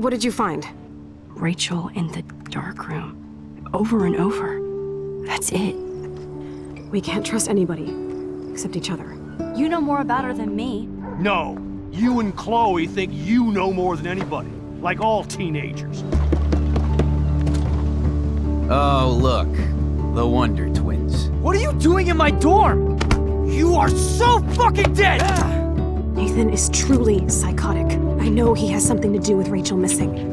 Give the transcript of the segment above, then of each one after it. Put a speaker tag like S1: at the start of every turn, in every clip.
S1: What did you find?
S2: Rachel in the dark room. Over and over. That's it.
S1: We can't trust anybody, except each other.
S2: You know more about her than me.
S3: No. You and Chloe think you know more than anybody. Like all teenagers.
S4: Oh, look. The Wonder Twins.
S5: What are you doing in my dorm? You are so fucking dead!
S1: Nathan is truly psychotic. I know he has something to do with Rachel missing.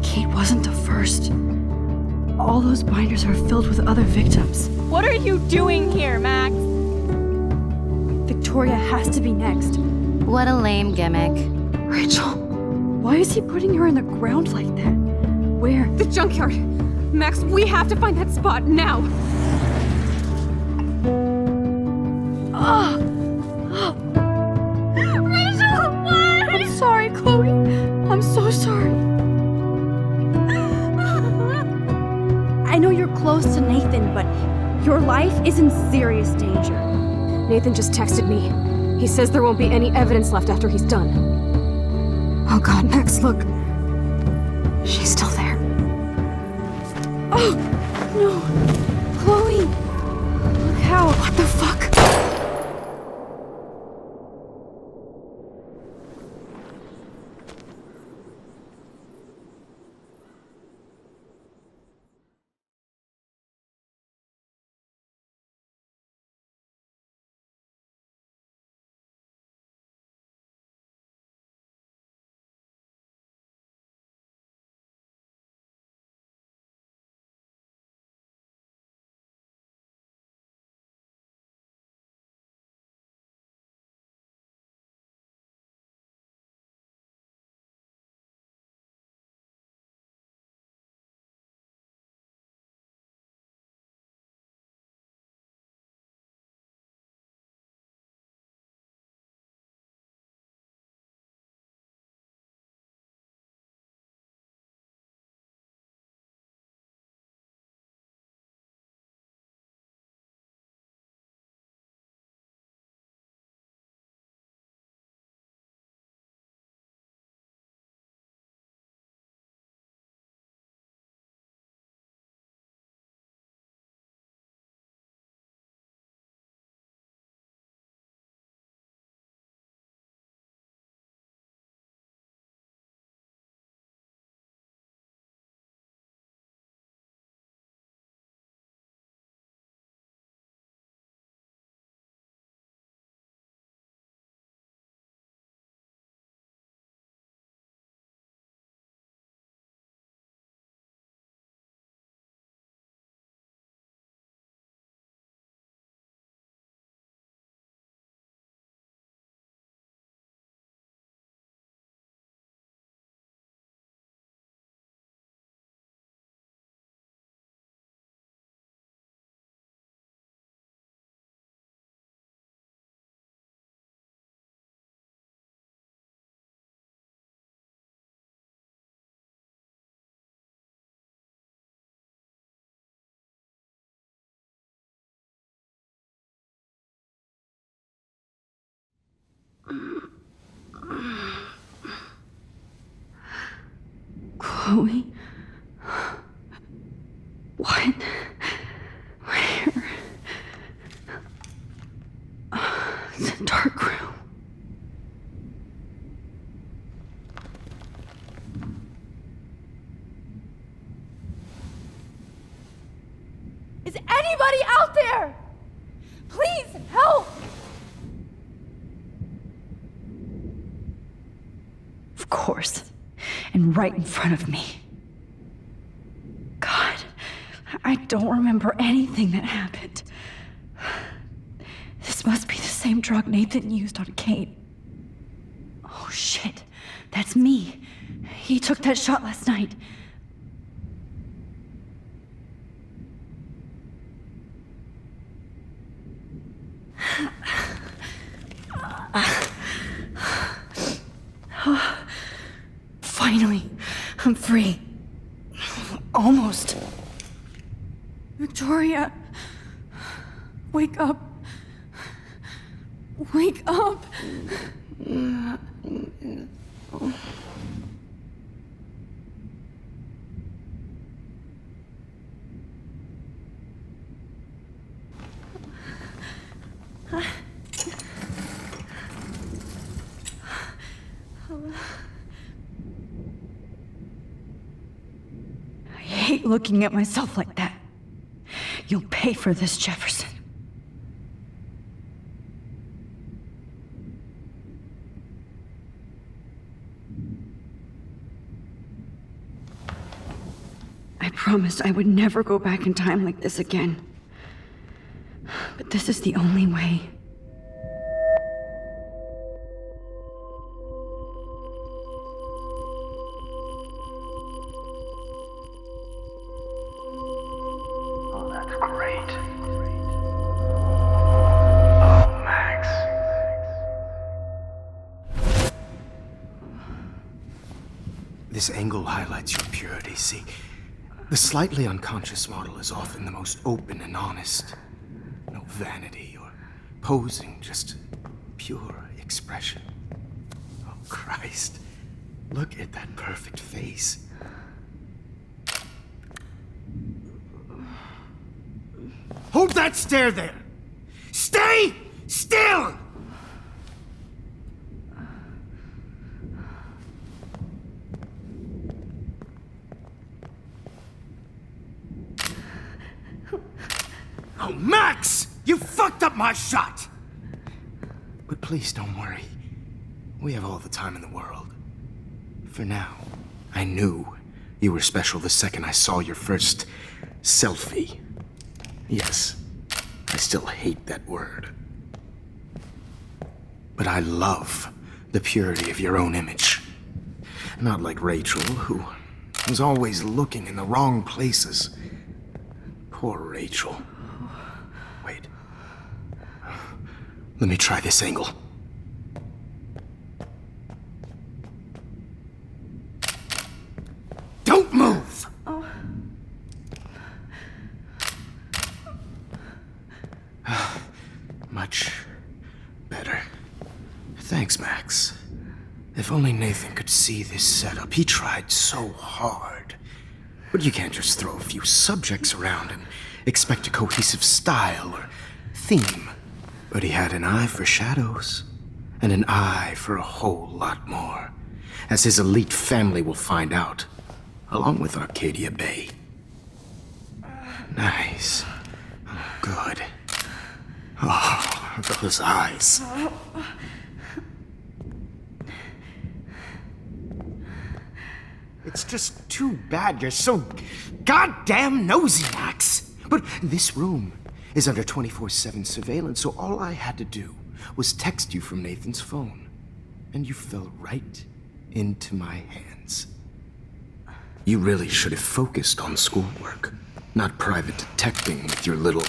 S2: Kate wasn't the first. All those binders are filled with other victims.
S6: What are you doing here, Max?
S2: Victoria has to be next.
S7: What a lame gimmick.
S2: Rachel, why is he putting her in the ground like that? Where?
S1: The junkyard! Max, we have to find that spot now!
S2: Rachel, what? I'm sorry, Chloe. I'm so sorry. I know you're close to Nathan, but your life is in serious danger.
S1: Nathan just texted me. He says there won't be any evidence left after he's done. Oh god, Max, look. She's still there.
S2: Oh, no. Chloe. Look how.
S1: What the fuck?
S2: Chloe? What? Where? It's a dark room.
S6: Is anybody out there? Please, help!
S2: Of course. And right in front of me. God, I don't remember anything that happened. This must be the same drug Nathan used on Kate. Oh shit, that's me. He took that shot last night. Finally, I'm free. Almost. Victoria, wake up. Wake up. I hate looking at myself like that. You'll pay for this, Jefferson. I promised I would never go back in time like this again. But this is the only way.
S8: Oh, that's great. Oh, Max.
S9: This angle highlights your purity, see? The slightly unconscious model is often the most open and honest. No vanity or posing, just pure expression. Oh, Christ. Look at that perfect face. Hold that stare there! Stay still! Oh, Max! You fucked up my shot! But please don't worry. We have all the time in the world. For now, I knew you were special the second I saw your first selfie. Yes, I still hate that word. But I love the purity of your own image. Not like Rachel, who was always looking in the wrong places. Poor Rachel. Wait. Let me try this angle. Don't move! Much better. Thanks, Max. If only Nathan could see this setup. He tried so hard. But you can't just throw a few subjects around and expect a cohesive style or theme. But he had an eye for shadows, and an eye for a whole lot more, as his elite family will find out, along with Arcadia Bay. Nice. Oh, good. Oh, those eyes. It's just too bad you're so goddamn nosy, Max. But this room is under 24/7 surveillance, so all I had to do was text you from Nathan's phone. And you fell right into my hands. You really should have focused on schoolwork, not private detecting with your little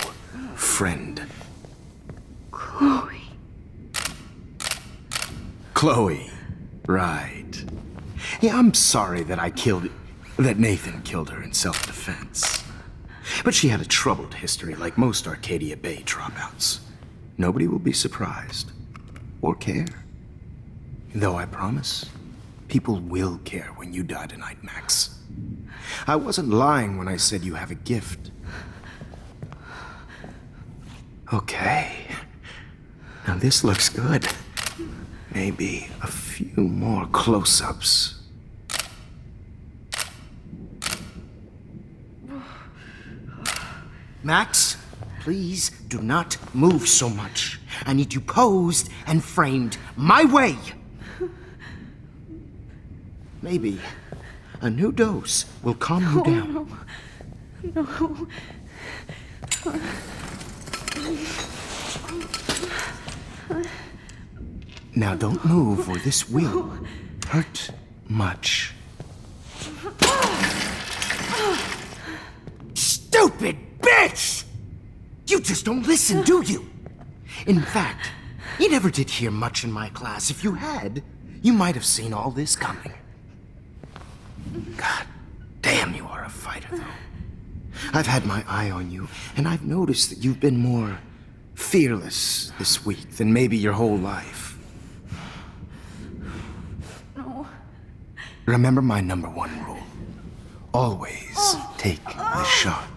S9: friend.
S2: Chloe.
S9: Chloe. Right. Yeah, I'm sorry that that Nathan killed her in self-defense. But she had a troubled history like most Arcadia Bay dropouts. Nobody will be surprised. Or care. Though I promise, people will care when you die tonight, Max. I wasn't lying when I said you have a gift. Okay. Now this looks good. Maybe a few more close-ups. Max, please do not move so much. I need you posed and framed my way. Maybe a new dose will calm you down.
S2: No.
S9: Now don't move or this will hurt much. Stupid bitch! You just don't listen, do you? In fact, you never did hear much in my class. If you had, you might have seen all this coming. God damn, you are a fighter, though. I've had my eye on you, and I've noticed that you've been more fearless this week than maybe your whole life.
S2: No.
S9: Remember my #1 rule. Always take the shot.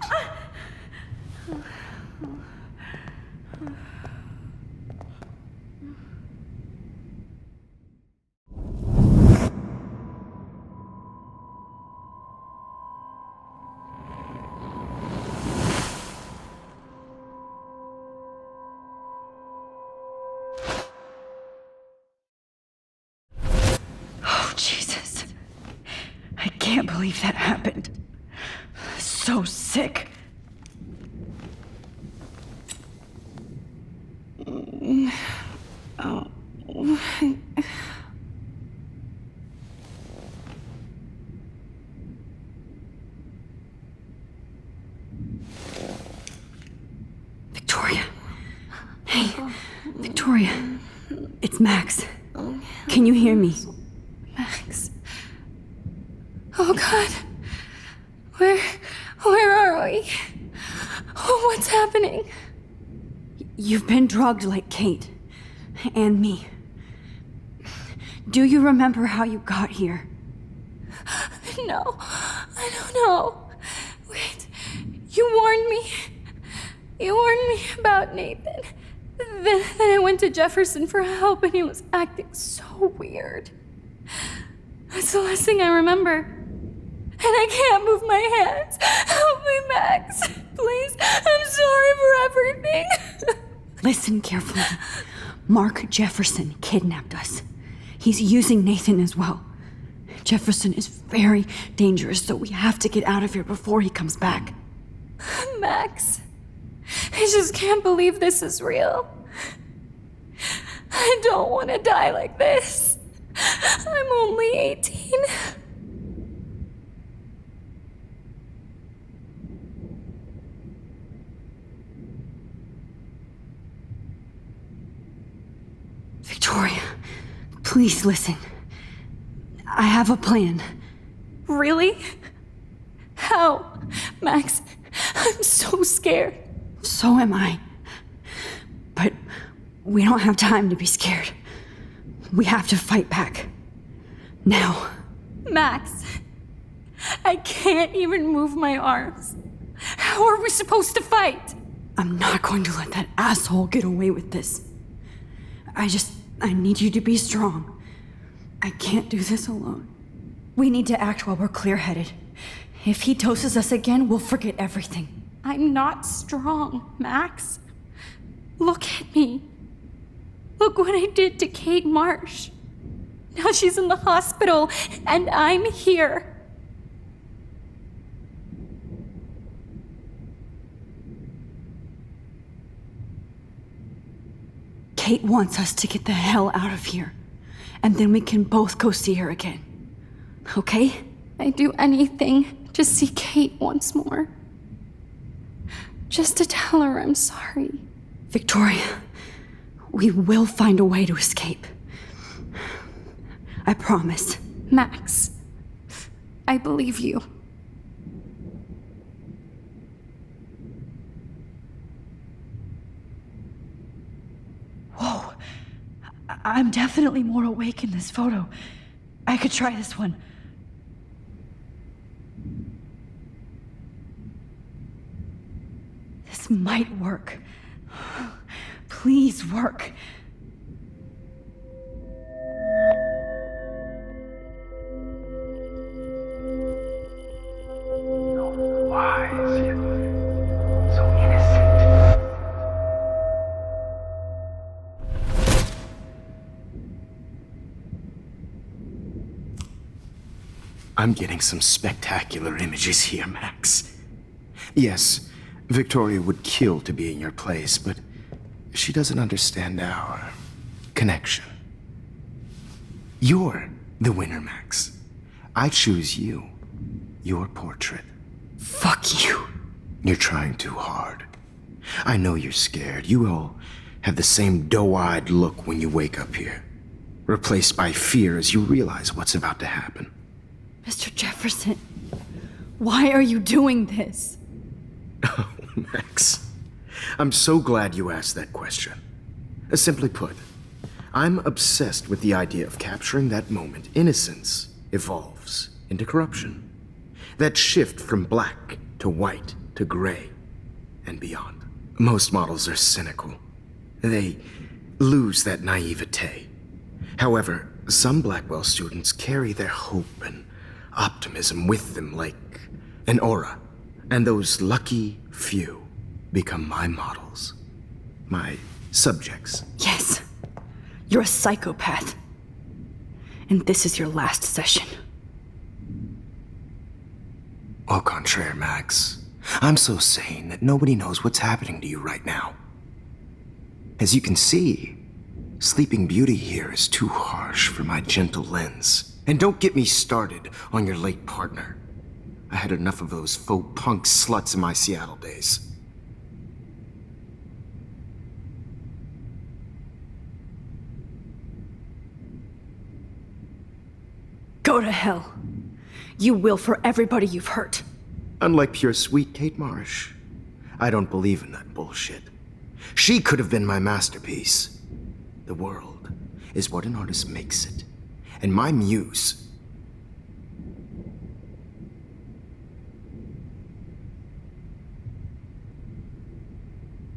S2: Oh, Jesus. I can't believe that happened. So sick. Victoria. Hey, Victoria. It's Max. Can you hear me?
S6: Max. Oh God. Where are we? Oh, what's happening?
S2: You've been drugged like Kate. And me. Do you remember how you got here?
S6: No, I don't know. Wait, you warned me. You warned me about Nathan. Then I went to Jefferson for help and he was acting so weird. That's the last thing I remember. And I can't move my hands. Help me, Max. Please, I'm sorry for everything.
S2: Listen carefully. Mark Jefferson kidnapped us. He's using Nathan as well. Jefferson is very dangerous, so we have to get out of here before he comes back.
S6: Max, I just can't believe this is real. I don't want to die like this. I'm only 18.
S2: Victoria, please listen. I have a plan.
S6: Really? How? Max, I'm so scared.
S2: So am I. But we don't have time to be scared. We have to fight back. Now.
S6: Max, I can't even move my arms. How are we supposed to fight?
S2: I'm not going to let that asshole get away with this. I need you to be strong. I can't do this alone. We need to act while we're clear-headed. If he doses us again, we'll forget everything.
S6: I'm not strong, Max. Look at me. Look what I did to Kate Marsh. Now she's in the hospital, and I'm here.
S2: Kate wants us to get the hell out of here. And then we can both go see her again. Okay?
S6: I'd do anything to see Kate once more. Just to tell her I'm sorry.
S2: Victoria, we will find a way to escape. I promise.
S6: Max, I believe you.
S2: Whoa. I'm definitely more awake in this photo. I could try this one. This might work. Please work.
S8: Why is it so innocent?
S9: I'm getting some spectacular images here, Max. Yes, Victoria would kill to be in your place, but she doesn't understand our connection. You're the winner, Max. I choose you. Your portrait.
S2: Fuck you.
S9: You're trying too hard. I know you're scared. You all have the same doe-eyed look when you wake up here, replaced by fear as you realize what's about to happen.
S2: Mr. Jefferson, why are you doing this?
S9: Oh, Max. I'm so glad you asked that question. Simply put, I'm obsessed with the idea of capturing that moment, innocence, evolves into corruption. That shift from black to white to gray and beyond. Most models are cynical. They lose that naivete. However, some Blackwell students carry their hope and optimism with them like an aura. And those lucky few become my models. My subjects.
S2: Yes. You're a psychopath. And this is your last session.
S9: Au contraire, Max. I'm so sane that nobody knows what's happening to you right now. As you can see, Sleeping Beauty here is too harsh for my gentle lens. And don't get me started on your late partner. I had enough of those faux punk sluts in my Seattle days.
S2: Go to hell. You will for everybody you've hurt.
S9: Unlike pure sweet Kate Marsh, I don't believe in that bullshit. She could have been my masterpiece. The world is what an artist makes it. And my muse...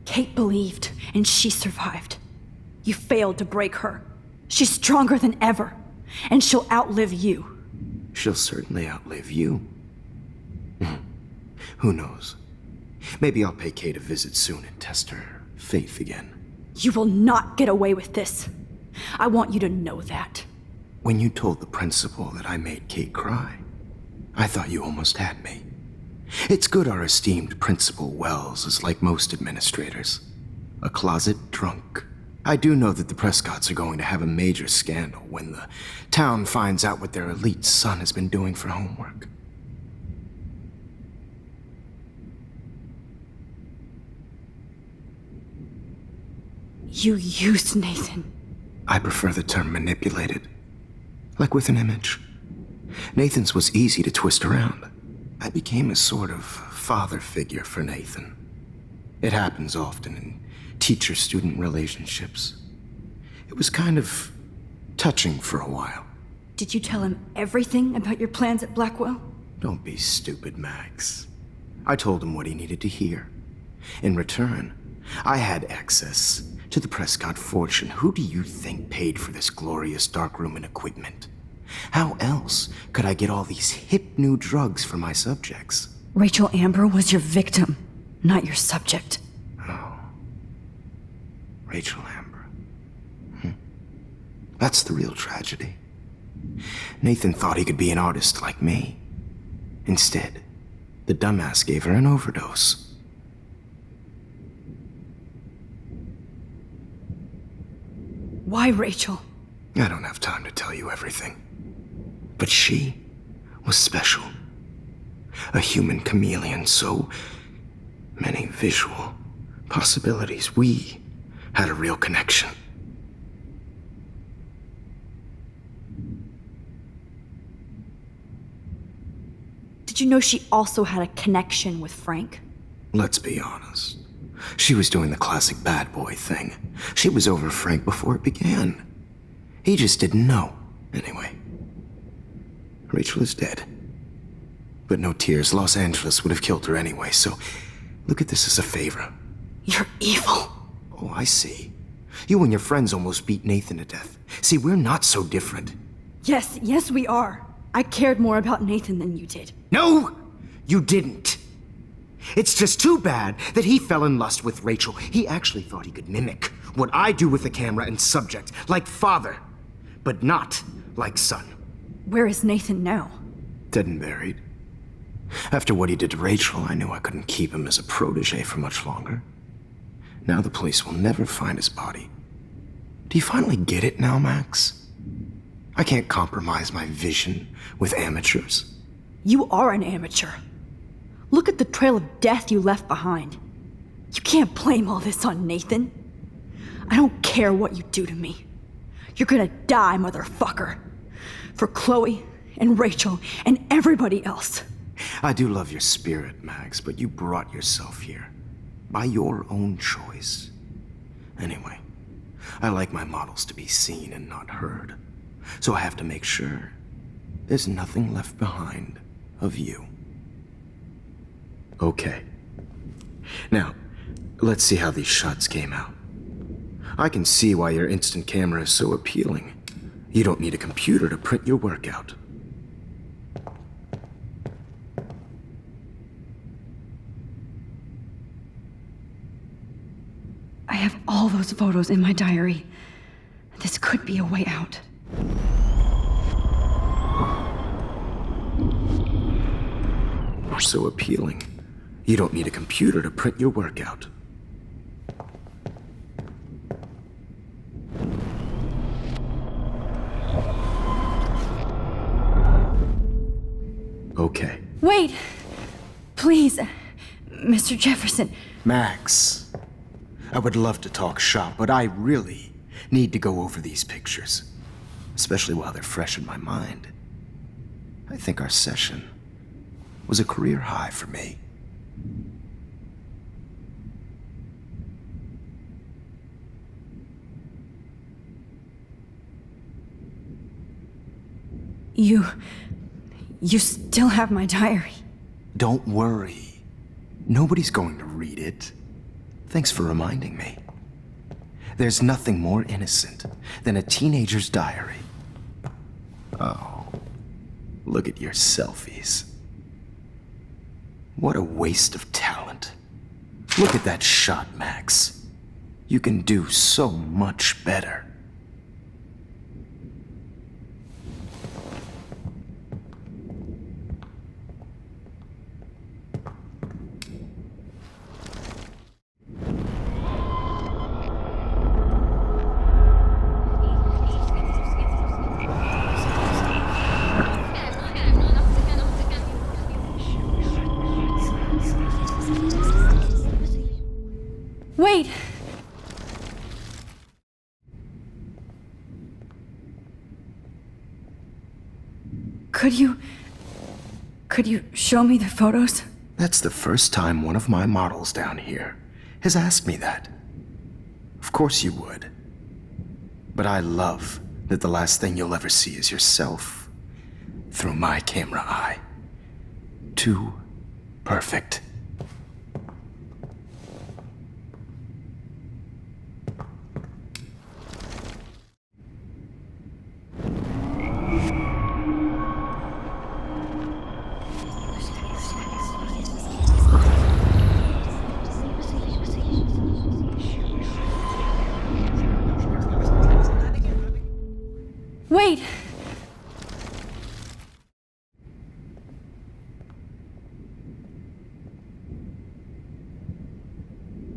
S2: Kate believed, and she survived. You failed to break her. She's stronger than ever, and she'll outlive you.
S9: She'll certainly outlive you. Who knows? Maybe I'll pay Kate a visit soon and test her faith again.
S2: You will not get away with this. I want you to know that.
S9: When you told the principal that I made Kate cry, I thought you almost had me. It's good our esteemed Principal Wells is like most administrators. A closet drunk. I do know that the Prescotts are going to have a major scandal when the town finds out what their elite son has been doing for homework.
S2: You used Nathan.
S9: I prefer the term manipulated. Like with an image. Nathan's was easy to twist around. I became a sort of father figure for Nathan. It happens often in teacher-student relationships. It was kind of touching for a while.
S2: Did you tell him everything about your plans at Blackwell?
S9: Don't be stupid, Max. I told him what he needed to hear. In return, I had access to the Prescott fortune. Who do you think paid for this glorious darkroom and equipment? How else could I get all these hip new drugs for my subjects?
S2: Rachel Amber was your victim, not your subject.
S9: Oh. Rachel Amber. That's the real tragedy. Nathan thought he could be an artist like me. Instead, the dumbass gave her an overdose.
S2: Why Rachel?
S9: I don't have time to tell you everything. But she was special. A human chameleon, so many visual possibilities. We had a real connection.
S2: Did you know she also had a connection with Frank?
S9: Let's be honest. She was doing the classic bad boy thing. She was over Frank before it began. He just didn't know. Anyway, Rachel is dead. But no tears. Los Angeles would have killed her anyway, so look at this as a favor.
S2: You're evil.
S9: Oh, I see. You and your friends almost beat Nathan to death. See, we're not so different.
S2: Yes, we are. I cared more about Nathan than you did.
S9: No, you didn't. It's just too bad that he fell in lust with Rachel. He actually thought he could mimic what I do with the camera and subject, like father, but not like son.
S2: Where is Nathan now?
S9: Dead and buried. After what he did to Rachel, I knew I couldn't keep him as a protege for much longer. Now the police will never find his body. Do you finally get it now, Max? I can't compromise my vision with amateurs.
S2: You are an amateur. Look at the trail of death you left behind. You can't blame all this on Nathan. I don't care what you do to me. You're gonna die, motherfucker. For Chloe and Rachel and everybody else.
S9: I do love your spirit, Max, but you brought yourself here. By your own choice. Anyway, I like my models to be seen and not heard. So I have to make sure there's nothing left behind of you. Okay. Now, let's see how these shots came out. I can see why your instant camera is so appealing. You don't need a computer to print your work out.
S2: I have all those photos in my diary. This could be a way out.
S9: So appealing. You don't need a computer to print your work out. Okay.
S2: Wait! Please, Mr. Jefferson.
S9: Max, I would love to talk shop, but I really need to go over these pictures, especially while they're fresh in my mind. I think our session was a career high for me.
S2: You still have my diary.
S9: Don't worry. Nobody's going to read it. Thanks for reminding me. There's nothing more innocent than a teenager's diary. Oh, look at your selfies. What a waste of talent. Look at that shot, Max. You can do so much better.
S2: Wait! Could you show me the photos?
S9: That's the first time one of my models down here has asked me that. Of course you would. But I love that the last thing you'll ever see is yourself through my camera eye. Too perfect.
S2: Wait!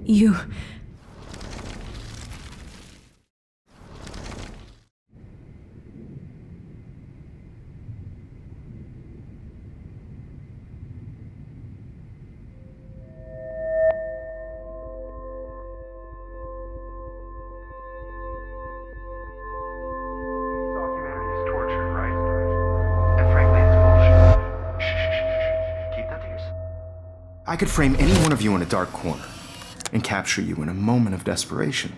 S2: You...
S8: Humanity is torture, right? And frankly, it's bullshit. Shh. Keep that to yourself.
S9: I could frame any one of you in a dark corner and capture you in a moment of desperation.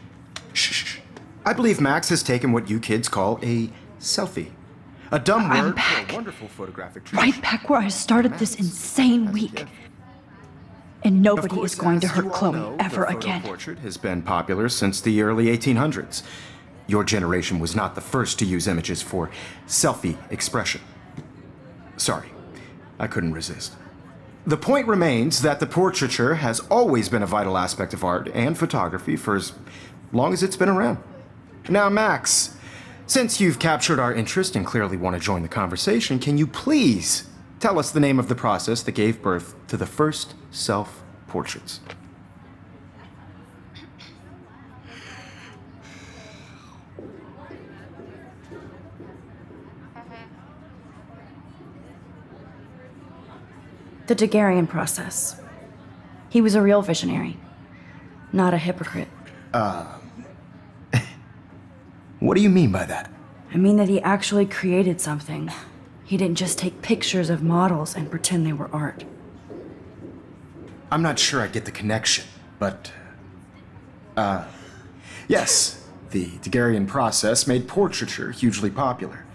S9: Shh. I believe Max has taken what you kids call a selfie. A dumb
S2: I'm
S9: word
S2: back.
S9: for a wonderful photographic tradition.
S2: Right back where I started this insane week. And nobody is going to hurt Chloe ever again.
S9: The portrait has been popular since the early 1800s. Your generation was not the first to use images for selfie expression. Sorry, I couldn't resist. The point remains that the portraiture has always been a vital aspect of art and photography for as long as it's been around. Now, Max, since you've captured our interest and clearly want to join the conversation, can you please tell us the name of the process that gave birth to the first self-portraits?
S2: The Daguerrean process. He was a real visionary, not a hypocrite.
S9: What do you mean by that?
S2: I mean that he actually created something. He didn't just take pictures of models and pretend they were art.
S9: I'm not sure I get the connection, but... yes, the Daguerrean process made portraiture hugely popular.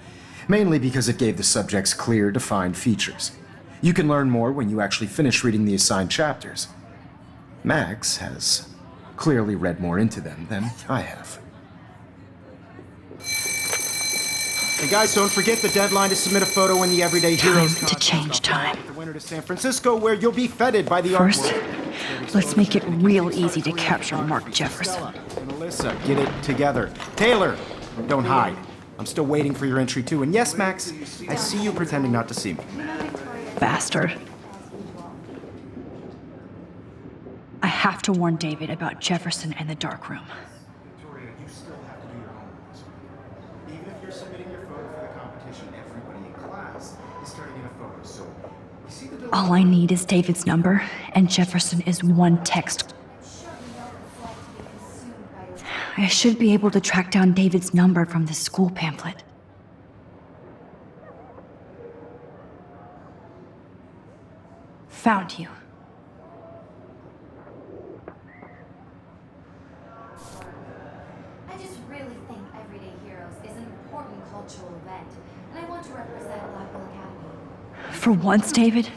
S9: mainly because it gave the subjects clear, defined features. You can learn more when you actually finish reading the assigned chapters. Max has clearly read more into them than I have. And guys, don't forget the deadline to submit a photo in the Everyday Heroes
S2: Time to change time.
S9: The winter to San Francisco, where you'll be feted by the
S2: First,
S9: art world.
S2: let's make it real easy to capture Mark Jefferson.
S9: And Alyssa, get it together. Taylor, don't hide. I'm still waiting for your entry too. And yes, Max, I see you pretending not to see me.
S2: Bastard. I have to warn David about Jefferson and the dark room.
S9: Victoria, you still have to do your homework. Even if you're submitting your photo for the competition, everybody in class is turning in a photo. So, you see the
S2: All I need is David's number, and Jefferson is one text. I should be able to track down David's number from the school pamphlet. Found you.
S10: I just really think Everyday Heroes is an important cultural event, and I want to represent Blackwell Academy.
S2: For once, David,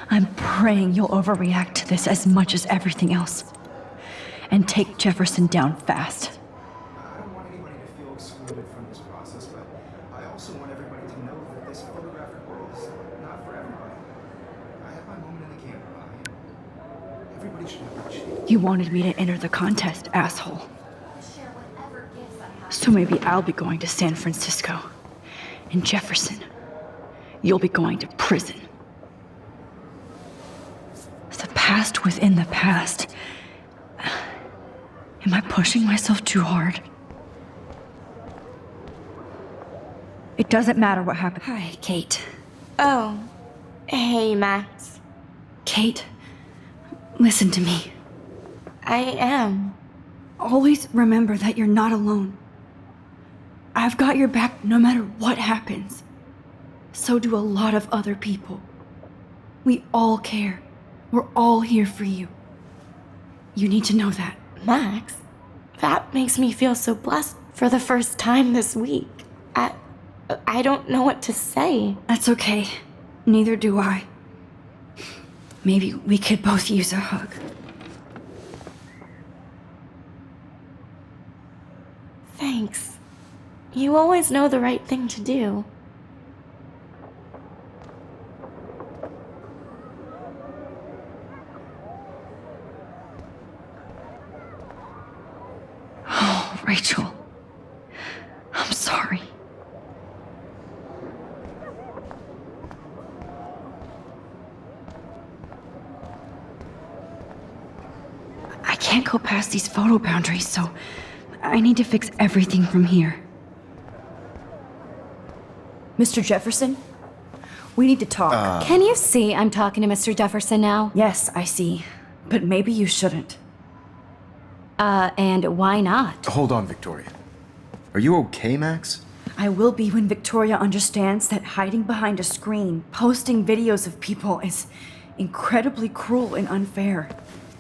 S2: I'm praying you'll overreact to this as much as everything else. And take Jefferson down fast.
S9: I don't want anybody to feel excluded from this process, but I also want everybody to know that this photographic world is not for everybody. I have my moment in the camera. Everybody should have their chance.
S2: You wanted me to enter the contest, asshole.
S10: Share whatever gifts I have.
S2: So maybe I'll be going to San Francisco. And Jefferson, you'll be going to prison. The past within the past. Am I pushing myself too hard? It doesn't matter what happened. Hi, Kate.
S6: Oh, hey, Max.
S2: Kate, listen to me.
S6: I am.
S2: Always remember that you're not alone. I've got your back no matter what happens. So do a lot of other people. We all care. We're all here for you. You need to know that.
S6: Max, that makes me feel so blessed for the first time this week. I don't know what to say.
S2: That's okay. Neither do I. Maybe we could both use a hug.
S6: Thanks. You always know the right thing to do.
S2: Oh, Rachel. I'm sorry. I can't go past these photo boundaries, so I need to fix everything from here. Mr. Jefferson, we need to talk.
S1: Can you see I'm talking to Mr. Jefferson now?
S2: Yes, I see. But maybe you shouldn't.
S1: And why not?
S9: Hold on, Victoria. Are you okay, Max?
S2: I will be when Victoria understands that hiding behind a screen, posting videos of people is incredibly cruel and unfair.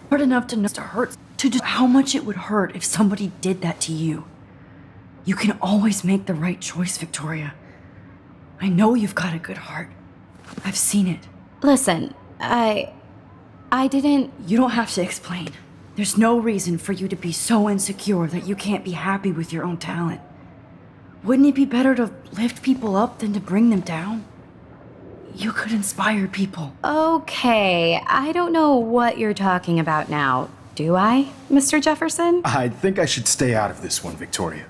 S2: Hard enough to know to hurt, to just how much it would hurt if somebody did that to you. You can always make the right choice, Victoria. I know you've got a good heart. I've seen it.
S1: Listen, I didn't...
S2: You don't have to explain. There's no reason for you to be so insecure that you can't be happy with your own talent. Wouldn't it be better to lift people up than to bring them down? You could inspire people.
S1: Okay, I don't know what you're talking about now. Do I, Mr. Jefferson?
S9: I think I should stay out of this one, Victoria.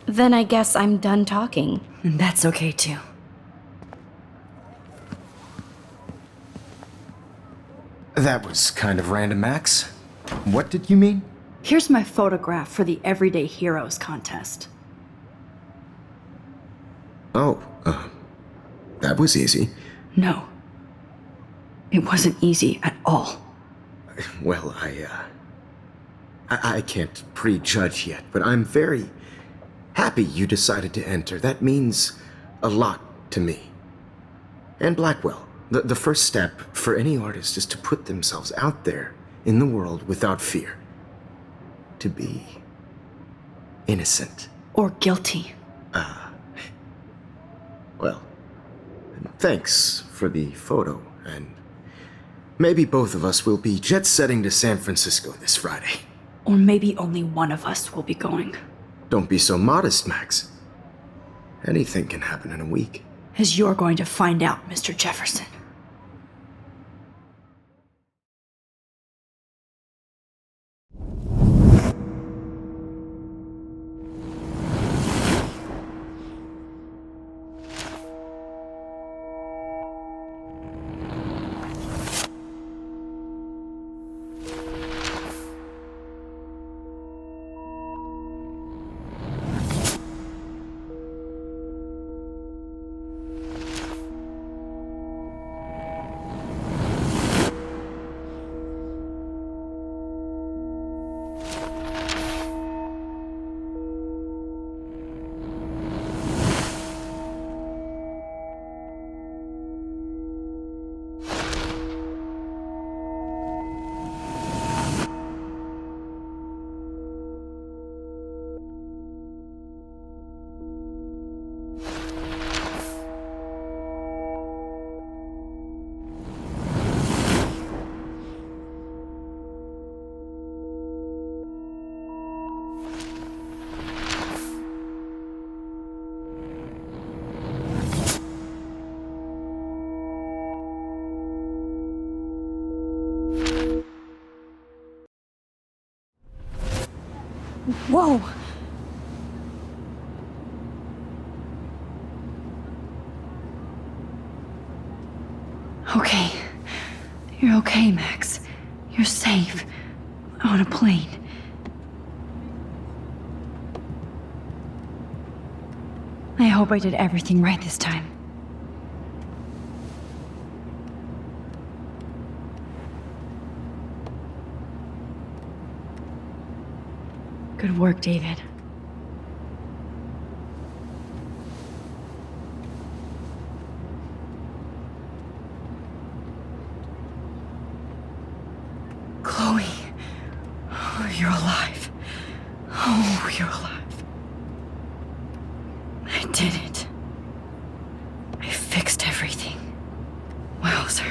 S1: Then I guess I'm done talking.
S2: And that's okay too.
S9: That was kind of random, Max. What did you mean?
S2: Here's my photograph for the Everyday Heroes contest.
S9: Oh, that was easy.
S2: No. It wasn't easy at all.
S9: Well, I can't prejudge yet, but I'm very happy you decided to enter. That means a lot to me. And Blackwell. The first step for any artist is to put themselves out there in the world without fear. To be innocent.
S2: Or guilty.
S9: Well, thanks for the photo, and maybe both of us will be jet-setting to San Francisco this Friday.
S2: Or maybe only one of us will be going.
S9: Don't be so modest, Max. Anything can happen in a week.
S2: As you're going to find out, Mr. Jefferson. Whoa! Okay. You're okay, Max. You're safe. On a plane. I hope I did everything right this time. Good work, David. Chloe. Oh, you're alive. Oh, you're alive. I did it. I fixed everything. Wowzer.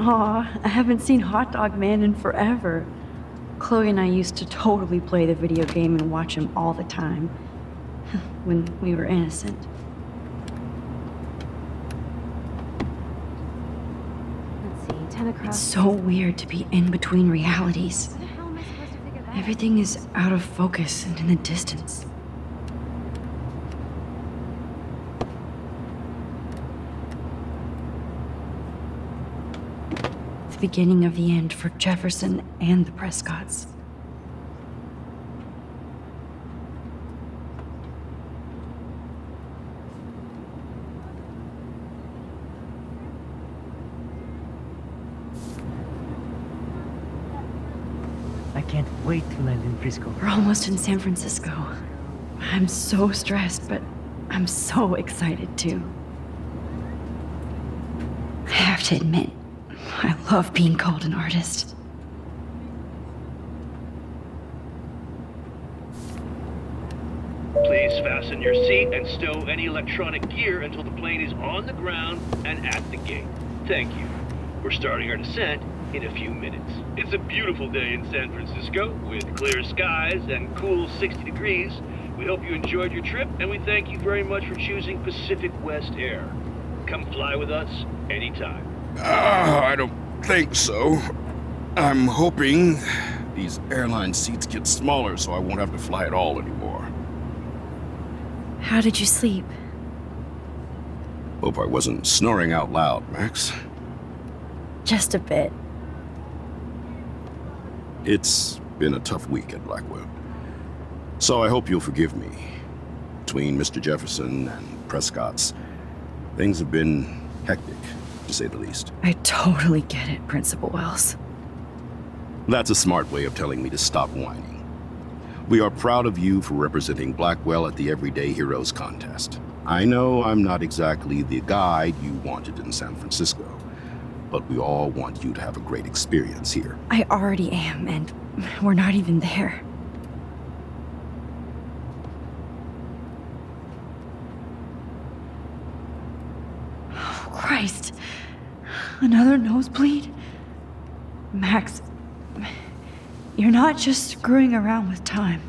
S2: Aw, I haven't seen Hot Dog Man in forever. Chloe and I used to totally play the video game and watch him all the time. When we were innocent.
S1: Let's see, 10 across.
S2: It's so weird to be in between realities.
S1: How am I supposed to figure that out?
S2: Everything is out of focus and in the distance. The beginning of the end for Jefferson and the Prescotts.
S5: I can't wait to land in Frisco.
S2: We're almost in San Francisco. I'm so stressed, but I'm so excited too. I have to admit, I love being called an artist.
S11: Please fasten your seat and stow any electronic gear until the plane is on the ground and at the gate. Thank you. We're starting our descent in a few minutes. It's a beautiful day in San Francisco with clear skies and cool 60 degrees. We hope you enjoyed your trip, and we thank you very much for choosing Pacific West Air. Come fly with us anytime.
S12: I don't think so. I'm hoping these airline seats get smaller so I won't have to fly at all anymore.
S2: How did you sleep?
S12: Hope I wasn't snoring out loud, Max.
S2: Just a bit.
S12: It's been a tough week at Blackwood. So I hope you'll forgive me. Between Mr. Jefferson and Prescott's, things have been hectic, to say the least.
S2: I totally get it, Principal Wells.
S12: That's a smart way of telling me to stop whining. We are proud of you for representing Blackwell at the Everyday Heroes contest. I know I'm not exactly the guide you wanted in San Francisco, but we all want you to have a great experience here.
S2: I already am, and we're not even there. Oh, Christ. Another nosebleed? Max, you're not just screwing around with time.